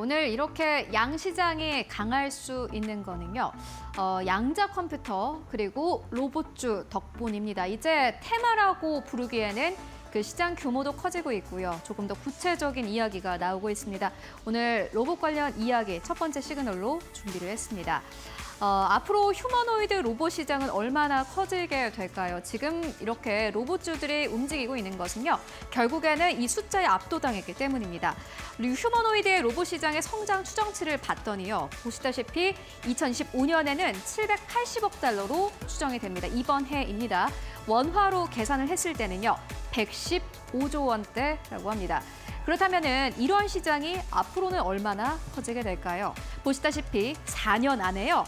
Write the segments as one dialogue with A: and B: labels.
A: 오늘 이렇게 양시장이 강할 수 있는 거는요. 양자 컴퓨터 그리고 로봇주 덕분입니다. 이제 테마라고 부르기에는 그 시장 규모도 커지고 있고요. 조금 더 구체적인 이야기가 나오고 있습니다. 오늘 로봇 관련 이야기 첫 번째 시그널로 준비를 했습니다. 앞으로 휴머노이드 로봇 시장은 얼마나 커지게 될까요? 지금 이렇게 로봇주들이 움직이고 있는 것은요. 결국에는 이 숫자에 압도당했기 때문입니다. 휴머노이드의 로봇 시장의 성장 추정치를 봤더니요. 보시다시피 2025년에는 780억 달러로 추정이 됩니다. 이번 해입니다. 원화로 계산을 했을 때는요. 115조 원대라고 합니다. 그렇다면은 이런 시장이 앞으로는 얼마나 커지게 될까요? 보시다시피 4년 안에요.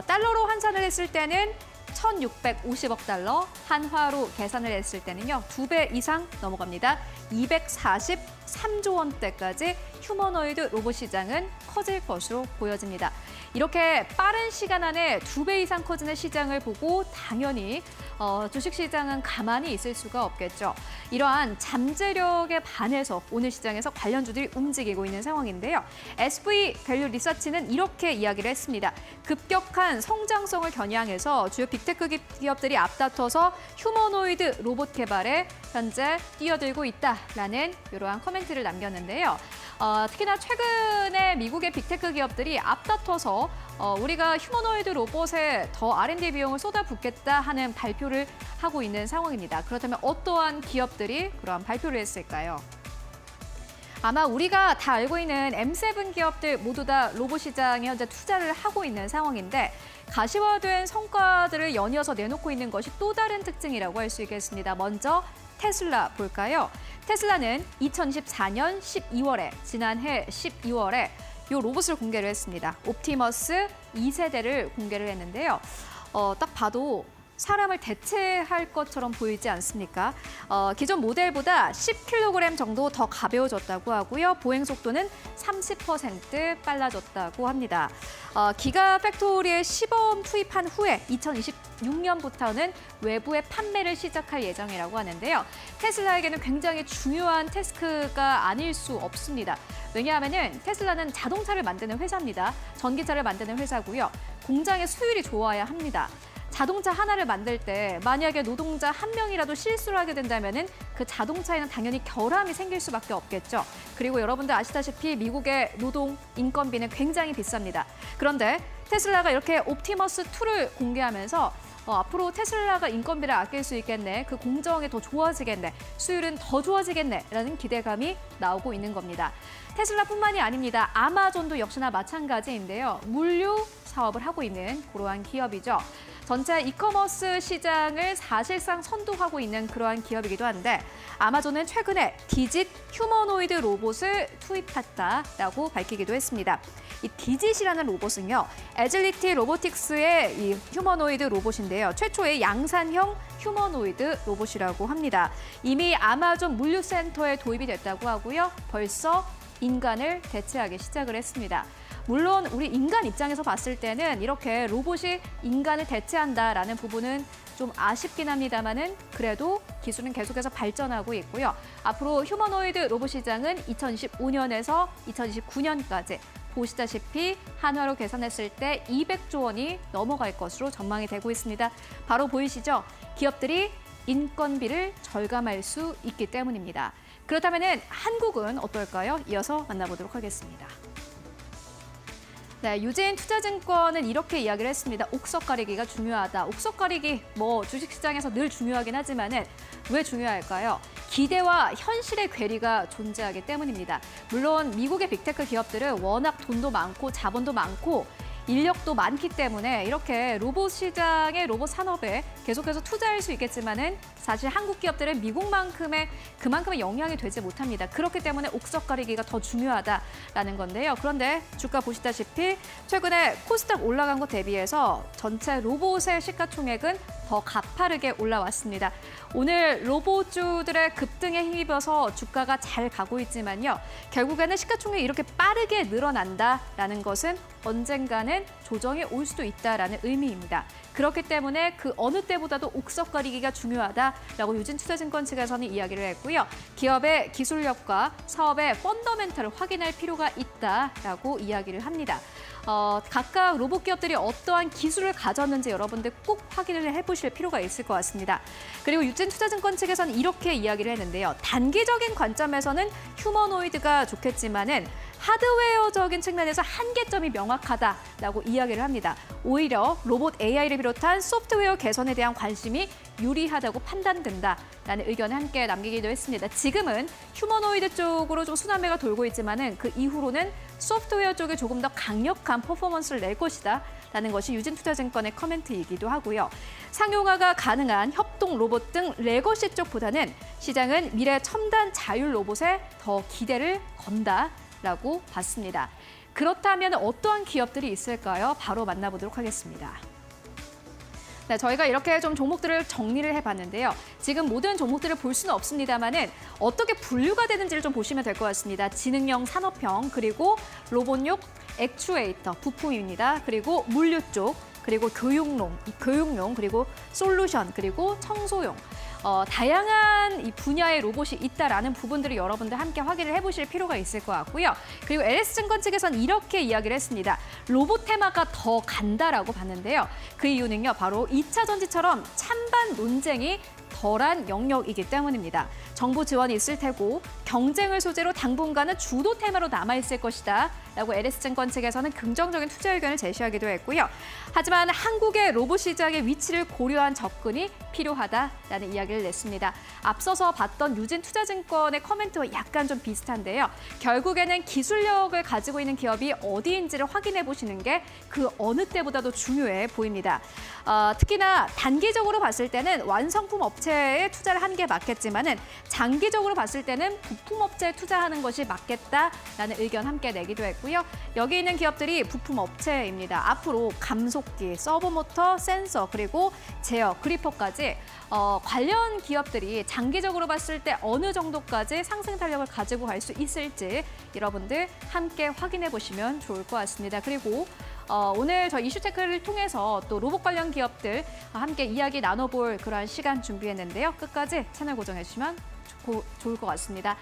A: 달러로 환산을 했을 때는 1,650억 달러, 한화로 계산을 했을 때는요. 2배 이상 넘어갑니다. 243조 원대까지 휴머노이드 로봇 시장은 커질 것으로 보여집니다. 이렇게 빠른 시간 안에 2배 이상 커지는 시장을 보고 당연히 주식시장은 가만히 있을 수가 없겠죠. 이러한 잠재력에 반해서 오늘 시장에서 관련주들이 움직이고 있는 상황인데요. SV 밸류 리서치는 이렇게 이야기를 했습니다. 급격한 성장성을 겨냥해서 주요 빅테크 기업들이 앞다퉈서 휴머노이드 로봇 개발에 현재 뛰어들고 있다라는 이러한 코멘트를 남겼는데요. 특히나 최근에 미국의 빅테크 기업들이 앞다퉈서 우리가 휴머노이드 로봇에 더 R&D 비용을 쏟아붓겠다 하는 발표를 하고 있는 상황입니다. 그렇다면 어떠한 기업들이 그러한 발표를 했을까요? 아마 우리가 다 알고 있는 M7 기업들 모두 다 로봇 시장에 현재 투자를 하고 있는 상황인데 가시화된 성과들을 연이어서 내놓고 있는 것이 또 다른 특징이라고 할 수 있겠습니다. 먼저 테슬라 볼까요? 테슬라는 2014년 12월에 지난해 12월에 이 로봇을 공개를 했습니다. 옵티머스 2세대를 공개를 했는데요. 딱 봐도 사람을 대체할 것처럼 보이지 않습니까? 기존 모델보다 10kg 정도 더 가벼워졌다고 하고요. 보행 속도는 30% 빨라졌다고 합니다. 기가 팩토리에 시범 투입한 후에 2026년부터는 외부에 판매를 시작할 예정이라고 하는데요. 테슬라에게는 굉장히 중요한 태스크가 아닐 수 없습니다. 왜냐하면 테슬라는 자동차를 만드는 회사입니다. 전기차를 만드는 회사고요. 공장의 수율이 좋아야 합니다. 자동차 하나를 만들 때 만약에 노동자 한 명이라도 실수를 하게 된다면은 그 자동차에는 당연히 결함이 생길 수밖에 없겠죠. 그리고 여러분들 아시다시피 미국의 노동 인건비는 굉장히 비쌉니다. 그런데 테슬라가 이렇게 옵티머스 2를 공개하면서 앞으로 테슬라가 인건비를 아낄 수 있겠네, 그 공정이 더 좋아지겠네, 수율은 더 좋아지겠네라는 기대감이 나오고 있는 겁니다. 테슬라뿐만이 아닙니다. 아마존도 역시나 마찬가지인데요. 물류 사업을 하고 있는 그러한 기업이죠. 전체 이커머스 시장을 사실상 선도하고 있는 그러한 기업이기도 한데 아마존은 최근에 디짓 휴머노이드 로봇을 투입했다라고 밝히기도 했습니다. 이 디짓이라는 로봇은요, 애질리티 로보틱스의 이 휴머노이드 로봇인데요. 최초의 양산형 휴머노이드 로봇이라고 합니다. 이미 아마존 물류센터에 도입이 됐다고 하고요. 벌써 인간을 대체하기 시작을 했습니다. 물론 우리 인간 입장에서 봤을 때는 이렇게 로봇이 인간을 대체한다라는 부분은 좀 아쉽긴 합니다만은 그래도 기술은 계속해서 발전하고 있고요. 앞으로 휴머노이드 로봇 시장은 2025년에서 2029년까지 보시다시피 한화로 계산했을 때 200조 원이 넘어갈 것으로 전망이 되고 있습니다. 바로 보이시죠? 기업들이 인건비를 절감할 수 있기 때문입니다. 그렇다면 한국은 어떨까요? 이어서 만나보도록 하겠습니다. 네, 유진 투자증권은 이렇게 이야기를 했습니다. 옥석 가리기가 중요하다. 옥석 가리기 주식시장에서 늘 중요하긴 하지만은 왜 중요할까요? 기대와 현실의 괴리가 존재하기 때문입니다. 물론 미국의 빅테크 기업들은 워낙 돈도 많고 자본도 많고 인력도 많기 때문에 이렇게 로봇 시장의 로봇 산업에 계속해서 투자할 수 있겠지만은 사실 한국 기업들은 미국만큼의 그만큼의 영향이 되지 못합니다. 그렇기 때문에 옥석 가리기가 더 중요하다라는 건데요. 그런데 주가 보시다시피 최근에 코스닥 올라간 것 대비해서 전체 로봇의 시가총액은 더 가파르게 올라왔습니다. 오늘 로봇주들의 급등에 힘입어서 주가가 잘 가고 있지만요. 결국에는 시가총액이 이렇게 빠르게 늘어난다라는 것은 언젠가는 조정이 올 수도 있다라는 의미입니다. 그렇기 때문에 그 어느 때보다도 옥석 가리기가 중요하다라고 유진투자증권 측에서는 이야기를 했고요. 기업의 기술력과 사업의 펀더멘털을 확인할 필요가 있다라고 이야기를 합니다. 각각 로봇 기업들이 어떠한 기술을 가졌는지 여러분들 꼭 확인을 해보실 필요가 있을 것 같습니다. 그리고 유진투자증권 측에서는 이렇게 이야기를 했는데요. 단기적인 관점에서는 휴머노이드가 좋겠지만은 하드웨어적인 측면에서 한계점이 명확하다라고 이야기를 합니다. 오히려 로봇 AI를 비롯한 소프트웨어 개선에 대한 관심이 유리하다고 판단된다라는 의견을 함께 남기기도 했습니다. 지금은 휴머노이드 쪽으로 좀 순환매가 돌고 있지만은 그 이후로는 소프트웨어 쪽에 조금 더 강력한 퍼포먼스를 낼 것이다. 라는 것이 유진투자증권의 커멘트이기도 하고요. 상용화가 가능한 협동 로봇 등 레거시 쪽보다는 시장은 미래 첨단 자율 로봇에 더 기대를 건다라고 봤습니다. 그렇다면 어떠한 기업들이 있을까요? 바로 만나보도록 하겠습니다. 네, 저희가 이렇게 좀 종목들을 정리를 해봤는데요. 지금 모든 종목들을 볼 수는 없습니다만은 어떻게 분류가 되는지를 좀 보시면 될 것 같습니다. 지능형 산업형, 그리고 로봇용 액추에이터, 부품입니다. 그리고 물류 쪽, 그리고 교육용, 그리고 솔루션, 그리고 청소용. 다양한 이 분야의 로봇이 있다라는 부분들을 여러분들 함께 확인을 해보실 필요가 있을 것 같고요. 그리고 LS증권 측에서는 이렇게 이야기를 했습니다. 로봇 테마가 더 간다라고 봤는데요. 그 이유는요, 바로 2차 전지처럼 찬반 논쟁이 덜한 영역이기 때문입니다. 정부 지원이 있을 테고 경쟁을 소재로 당분간은 주도 테마로 남아있을 것이다 라고 LS증권 측에서는 긍정적인 투자 의견을 제시하기도 했고요. 하지만 한국의 로봇 시장의 위치를 고려한 접근이 필요하다라는 이야기를 냈습니다. 앞서서 봤던 유진투자증권의 커멘트와 약간 좀 비슷한데요. 결국에는 기술력을 가지고 있는 기업이 어디인지를 확인해 보시는 게 그 어느 때보다도 중요해 보입니다. 특히나 단기적으로 봤을 때는 완성품 업체에 투자를 하는 게 맞겠지만은 장기적으로 봤을 때는 부품 업체에 투자하는 것이 맞겠다라는 의견 함께 내기도 했고요. 여기 있는 기업들이 부품 업체입니다. 앞으로 감속기, 서브모터, 센서, 그리고 제어, 그리퍼까지 관련 기업들이 장기적으로 봤을 때 어느 정도까지 상승 탄력을 가지고 갈 수 있을지 여러분들 함께 확인해 보시면 좋을 것 같습니다. 그리고 오늘 저희 이슈체크를 통해서 또 로봇 관련 기업들 함께 이야기 나눠볼 그러한 시간 준비했는데요. 끝까지 채널 고정해 주시면 좋을 것 같습니다.